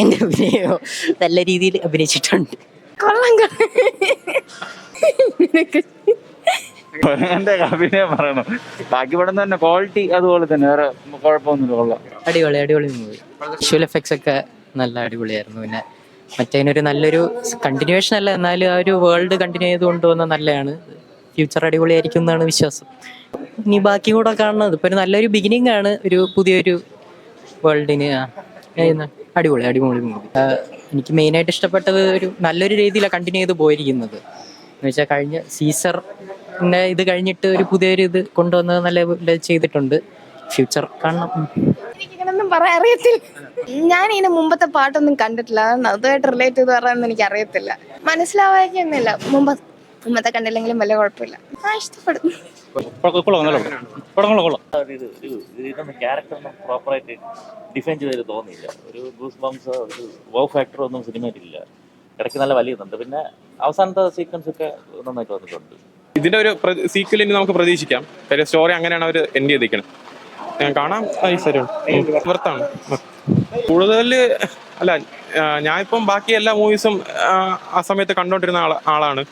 എൻ്റെ അഭിനയോ നല്ല രീതിയിൽ അഭിനയിച്ചിട്ടുണ്ട്. കൊള്ളാം എന്റെ അഭിനയം പറയണം. ബാക്കി പടം തന്നെ ക്വാളിറ്റി അതുപോലെ തന്നെ, വേറെ കുഴപ്പമൊന്നുമില്ല, കൊള്ളാം. അടിപൊളി മൂവി. വിഷ്വൽ എഫക്ട്സ് ഒക്കെ നല്ല അടിപൊളിയായിരുന്നു. പിന്നെ മറ്റേതിനൊരു നല്ലൊരു കണ്ടിന്യൂവേഷൻ അല്ല, എന്നാലും ആ ഒരു വേൾഡ് കണ്ടിന്യൂ ചെയ്ത് കൊണ്ടുപോകുന്ന നല്ലതാണ്. ഫ്യൂച്ചർ അടിപൊളിയായിരിക്കും എന്നാണ് വിശ്വാസം. ഇനി ബാക്കി കൂടെ കാണുന്നത് ഇപ്പൊ ഒരു നല്ലൊരു ബിഗിനിങ് ആണ് ഒരു പുതിയൊരു വേൾഡിന്. അടിപൊളി മൂവി. എനിക്ക് മെയിനായിട്ട് ഇഷ്ടപ്പെട്ടത് ഒരു നല്ലൊരു രീതിയിലാണ് കണ്ടിന്യൂ ചെയ്ത് പോയിരിക്കുന്നത്. എന്ന് വെച്ചാൽ കഴിഞ്ഞ സീസറിന്റെ ഇത് കഴിഞ്ഞിട്ട് ഒരു പുതിയൊരു ഇത് കൊണ്ടുവന്നത് നല്ല ചെയ്തിട്ടുണ്ട്. ഫ്യൂച്ചർ കാണണം. എനിക്കിങ്ങനൊന്നും പറയാൻ അറിയത്തില്ല. ഞാൻ ഇതിന് മുമ്പത്തെ പാട്ടൊന്നും കണ്ടിട്ടില്ല, അതുമായിട്ട് റിലേറ്റ് ചെയ്ത് പറയാനൊന്നും എനിക്ക് അറിയത്തില്ല. മനസ്സിലാവാതിരിക്കുന്നില്ല. മുമ്പത്തെ കണ്ടില്ലെങ്കിലും വലിയ കുഴപ്പമില്ല. ഇഷ്ടപ്പെടും. ക്യാരക്ടറിനും പ്രോപ്പറായിട്ട് ഡിഫൈൻ ചെയ്ത് തോന്നിയില്ല. ഒരു ഗൂസ് ബംസ്, ഒരു വോ ഫാക്ടർ ഒന്നും സിനിമയിലില്ല. ഇടയ്ക്ക് നല്ല വലിയുന്നുണ്ട്. പിന്നെ അവസാനത്തെ സീക്വൻസ് ഒക്കെ നന്നായിട്ട് വന്നിട്ടുണ്ട്. ഇതിന്റെ ഒരു സീക്വൽ ഇനി നമുക്ക് പ്രതീക്ഷിക്കാം. കാര്യം സ്റ്റോറി അങ്ങനെയാണ് അവർ എൻഡ് ചെയ്തിരിക്കുന്നത്. കാണാൻ വർത്താണ്. കൂടുതൽ അല്ല, ഞാനിപ്പം ബാക്കി എല്ലാ മൂവീസും ആ സമയത്ത് കണ്ടോണ്ടിരുന്ന ആളാണ്.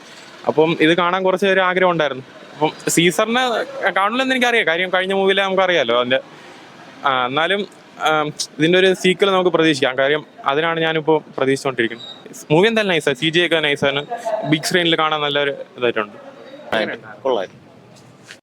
അപ്പം ഇത് കാണാൻ കുറച്ച് ഒരു ആഗ്രഹം ഉണ്ടായിരുന്നു. അപ്പം സീസറിന് കാണില്ലെന്ന് എനിക്കറിയാം, കാര്യം കഴിഞ്ഞ മൂവിയിലെ നമുക്കറിയാമല്ലോ അതിൻ്റെ. എന്നാലും ഇതിൻ്റെ ഒരു സീക്വൽ നമുക്ക് പ്രതീക്ഷിക്കാം. കാര്യം അതിനാണ് ഞാനിപ്പോൾ പ്രതീക്ഷിച്ചുകൊണ്ടിരിക്കുന്നത്. മൂവി എന്തായാലും നൈസാണ്, CGI ഒക്കെ നൈസാണ്. ബിഗ് സ്ക്രീനിൽ കാണാൻ നല്ലൊരു ഇതായിട്ടുണ്ട്. കൊള്ളായിരുന്നു.